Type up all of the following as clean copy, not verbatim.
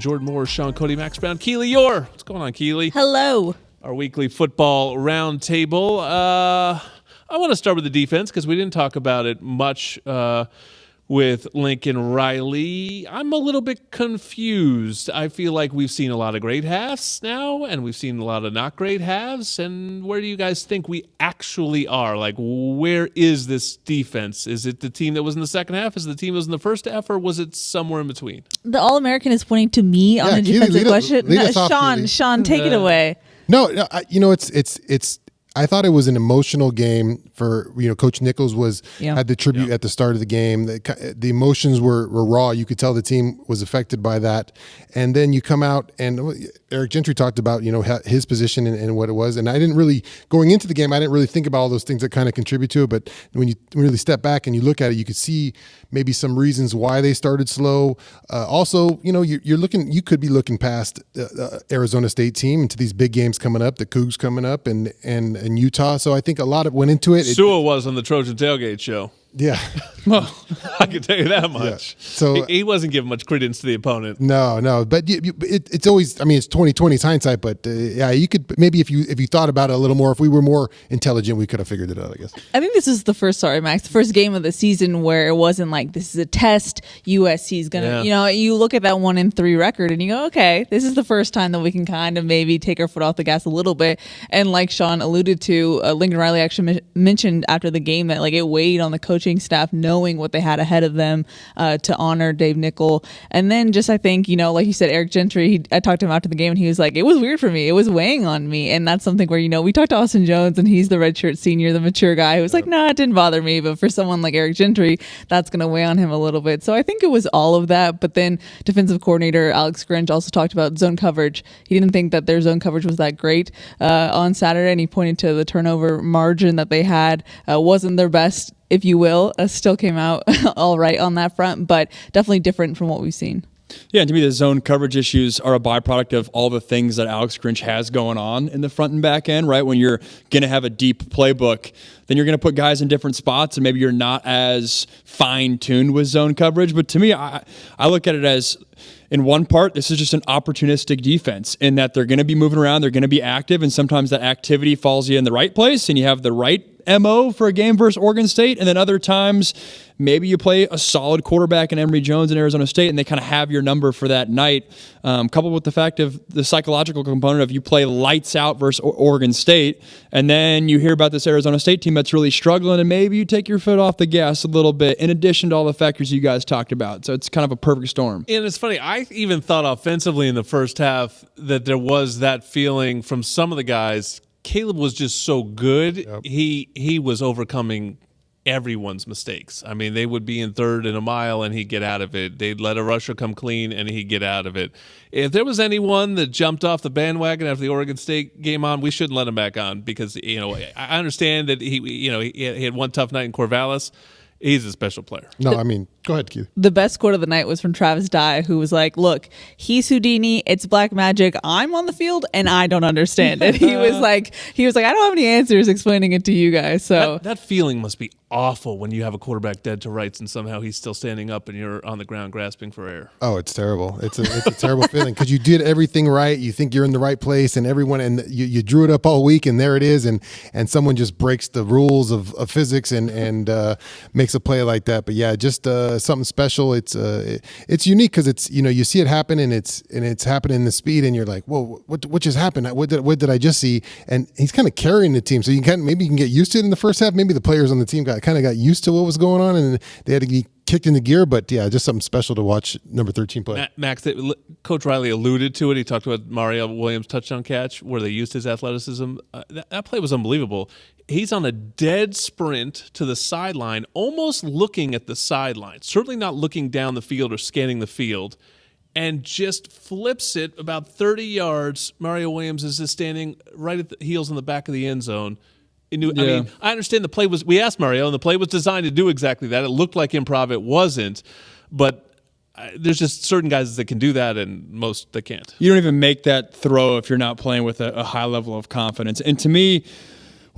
Jordan Moore, Shaun, Cody, Max, Browne, Keely, Eure. What's going on, Keely? Hello. Our weekly football roundtable. I want to start with the defense because we didn't talk about it much with Lincoln Riley. I'm a little bit confused. I feel like we've seen a lot of great halves now, and we've seen a lot of not great halves. And where do you guys think we actually are? Like, where is this defense? Is it the team that was in the second half? Is it the team that was in the first half? Or was it somewhere in between? The All-American is pointing to me on the defensive question. Shaun, take it away. No, it's. I thought it was an emotional game for, Coach Nichols had the tribute at the start of the game. The emotions were raw. You could tell the team was affected by that. And then you come out, and Eric Gentry talked about, his position and what it was. And I didn't really, going into the game, I didn't really think about all those things that kind of contribute to it. But when you really step back and you look at it, you could see maybe some reasons why they started slow. Also, you could be looking past Arizona State team into these big games coming up, the Cougs coming up, and Utah. So I think a lot of went into it. Sewell was on the Trojan Tailgate show. Yeah. Well, I can tell you that much. Yeah. So he wasn't giving much credence to the opponent. No. But it's always, it's 20/20 hindsight. But you could maybe if you thought about it a little more, if we were more intelligent, we could have figured it out, I guess. I think this is the first game of the season where it wasn't like this is a test. USC's gonna, you look at that 1-3 record and you go, okay, this is the first time that we can kind of maybe take our foot off the gas a little bit. And like Shaun alluded to, Lincoln Riley actually mentioned after the game that like it weighed on the coaching staff knowing what they had ahead of them to honor Dave Nickel. And then just I think, like you said, Eric Gentry, I talked to him after the game and he was like, it was weird for me. It was weighing on me. And that's something where, we talked to Austin Jones and he's the redshirt senior, the mature guy who was like, nah, it didn't bother me. But for someone like Eric Gentry, that's going to weigh on him a little bit. So I think it was all of that. But then defensive coordinator Alex Grinch also talked about zone coverage. He didn't think that their zone coverage was that great on Saturday. And he pointed to the turnover margin that they had wasn't their best, if you will. Still came out all right on that front, but definitely different from what we've seen. Yeah, and to me, the zone coverage issues are a byproduct of all the things that Alex Grinch has going on in the front and back end, right? When you're going to have a deep playbook, then you're going to put guys in different spots, and maybe you're not as fine-tuned with zone coverage. But to me, I look at it as, in one part, this is just an opportunistic defense in that they're going to be moving around, they're going to be active, and sometimes that activity falls you in the right place, and you have the right MO for a game versus Oregon State, and then other times maybe you play a solid quarterback in Emory Jones in Arizona State and they kind of have your number for that night, coupled with the fact of the psychological component of you play lights out versus Oregon State, and then you hear about this Arizona State team that's really struggling and maybe you take your foot off the gas a little bit in addition to all the factors you guys talked about. So it's kind of a perfect storm. And it's funny, I even thought offensively in the first half that there was that feeling from some of the guys. Caleb was just so good. Yep. He was overcoming everyone's mistakes. I mean, they would be in third and a mile and he'd get out of it. They'd let a rusher come clean and he'd get out of it. If there was anyone that jumped off the bandwagon after the Oregon State game on, we shouldn't let him back on because, I understand that he had one tough night in Corvallis. He's a special player. No, go ahead, Keely. The best quote of the night was from Travis Dye, who was like, look, he's Houdini, it's black magic, I'm on the field, and I don't understand it. He was like, I don't have any answers explaining it to you guys. So that feeling must be awful when you have a quarterback dead to rights and somehow he's still standing up and you're on the ground grasping for air. Oh, it's terrible. It's a terrible feeling because you did everything right. You think you're in the right place and you drew it up all week and there it is. And someone just breaks the rules of physics and makes a play like that. But yeah, just something special. It's unique because it's, you see it happen and it's happening in the speed and you're like, whoa, what just happened? What did I just see? And he's kind of carrying the team. So maybe you can get used to it in the first half. Maybe the players on the team got used to what was going on and they had to be kicked into gear, but yeah, just something special to watch number 13 play. Max, Coach Riley alluded to it. He talked about Mario Williams' touchdown catch where they used his athleticism. That play was unbelievable. He's on a dead sprint to the sideline, almost looking at the sideline, certainly not looking down the field or scanning the field, and just flips it about 30 yards. Mario Williams is just standing right at the heels in the back of the end zone. I understand the play was, we asked Mario, and the play was designed to do exactly that. It looked like improv. It wasn't. But there's just certain guys that can do that, and most that can't. You don't even make that throw if you're not playing with a high level of confidence. And to me,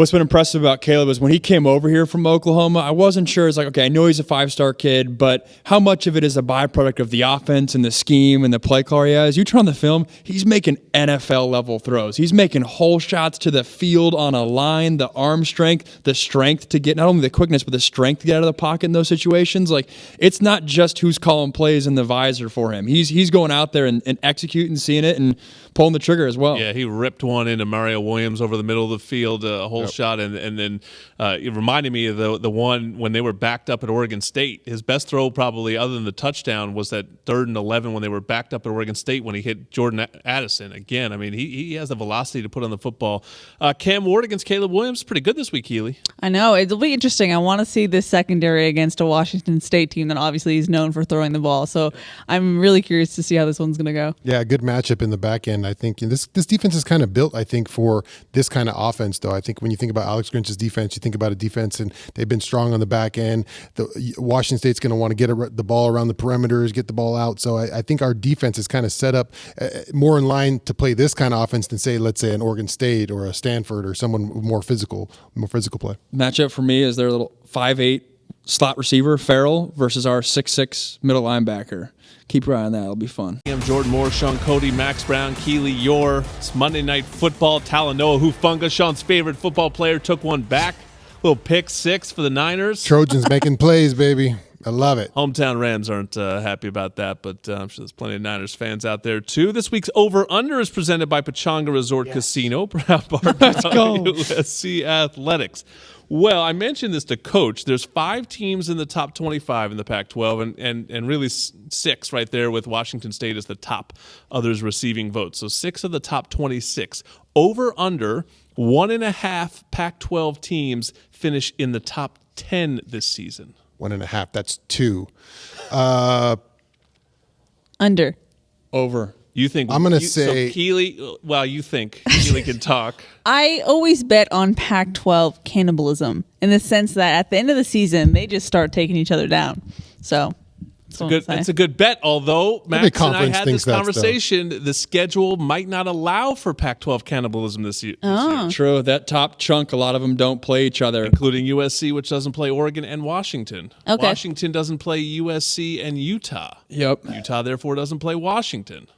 What's been impressive about Caleb is when he came over here from Oklahoma, I wasn't sure. It's like, okay, I know he's a 5-star kid, but how much of it is a byproduct of the offense and the scheme and the play call he has? You turn on the film, he's making NFL-level throws. He's making whole shots to the field on a line, the arm strength, the strength to get, not only the quickness, but the strength to get out of the pocket in those situations. Like, it's not just who's calling plays in the visor for him. He's going out there and executing, seeing it, and pulling the trigger as well. Yeah, he ripped one into Mario Williams over the middle of the field, a whole shot, and then it reminded me of the one when they were backed up at Oregon State. His best throw probably, other than the touchdown, was that 3rd and 11 when they were backed up at Oregon State when he hit Jordan Addison. Again, I mean, he has the velocity to put on the football. Cam Ward against Caleb Williams, pretty good this week, Keely. I know. It'll be interesting. I want to see this secondary against a Washington State team that obviously is known for throwing the ball. So I'm really curious to see how this one's going to go. Yeah, good matchup in the back end. I think this defense is kind of built, I think, for this kind of offense, though. I think when you think about Alex Grinch's defense, you think about a defense, and they've been strong on the back end. Washington State's going to want to get the ball around the perimeters, get the ball out. So I think our defense is kind of set up more in line to play this kind of offense than, say, let's say, an Oregon State or a Stanford or someone more physical play. Matchup for me is their little 5'8" slot receiver, Farrell, versus our 6'6" middle linebacker. Keep your eye on that. It'll be fun. I'm Jordan Moore, Shaun, Cody, Max Browne, Keely, Eure. It's Monday Night Football. Talanoa Hufanga, Shaun's favorite football player, took one back. Little pick 6 for the Niners. Trojans making plays, baby. I love it. Hometown Rams aren't happy about that, but I'm sure there's plenty of Niners fans out there, too. This week's Over-Under is presented by Pechanga Resort Casino, proud partner of USC Athletics. Well, I mentioned this to Coach. There's 5 teams in the top 25 in the Pac-12, and really 6 right there with Washington State as the top, others receiving votes. So 6 of the top 26. Over-under, 1.5 Pac-12 teams finish in the top 10 this season. 1.5. That's 2. Under. Over. You think I'm going to say so Keely? Well, you think Keely can talk. I always bet on Pac-12 cannibalism in the sense that at the end of the season, they just start taking each other down. So it's a good bet, although Max and I had this conversation. The schedule might not allow for Pac-12 cannibalism this year. True. That top chunk, a lot of them don't play each other. Including USC, which doesn't play Oregon, and Washington. Okay. Washington doesn't play USC and Utah. Yep. Utah, therefore, doesn't play Washington.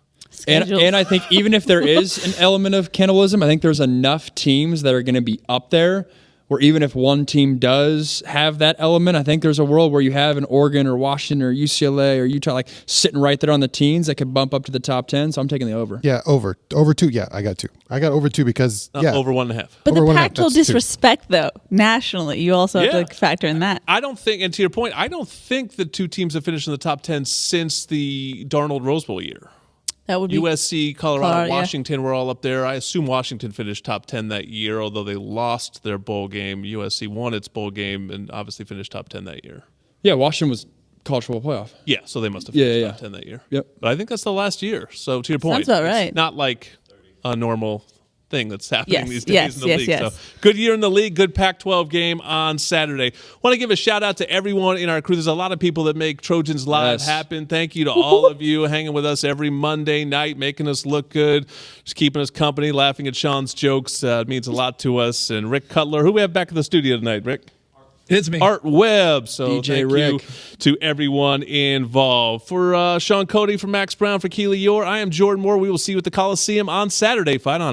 And I think even if there is an element of cannibalism, I think there's enough teams that are going to be up there where even if one team does have that element, I think there's a world where you have an Oregon or Washington or UCLA or Utah like sitting right there on the teens that could bump up to the top 10. So I'm taking the over. Yeah, over 2. Yeah, I got 2. I got over 2 because over 1.5. But over the Pac-12 disrespect, though, nationally, you also have to factor in that. I don't think, and to your point, I don't think the 2 teams have finished in the top 10 since the Darnold Rose Bowl year. That would be USC, Colorado, Washington were all up there. I assume Washington finished top 10 that year, although they lost their bowl game. USC won its bowl game and obviously finished top 10 that year. Yeah, Washington was college football playoff. Yeah, so they must have finished top 10 that year. Yep. But I think that's the last year. So to your point, sounds about right. It's not like a normal thing that's happening these days yes, in the yes, league. yes. So good year in the league, good Pac-12 game on Saturday. Want to give a shout out to everyone in our crew. There's a lot of people that make Trojans Live happen. Thank you to all of you hanging with us every Monday night, making us look good, just keeping us company, laughing at Shaun's jokes. It means a lot to us. And Rick Cutler, who we have back in the studio tonight, Rick? It's me. Art Webb. So DJ thank Rick. you to everyone involved. For Shaun, Cody, for Max Browne, for Keely Eure, I am Jordan Moore. We will see you at the Coliseum on Saturday. Fight on.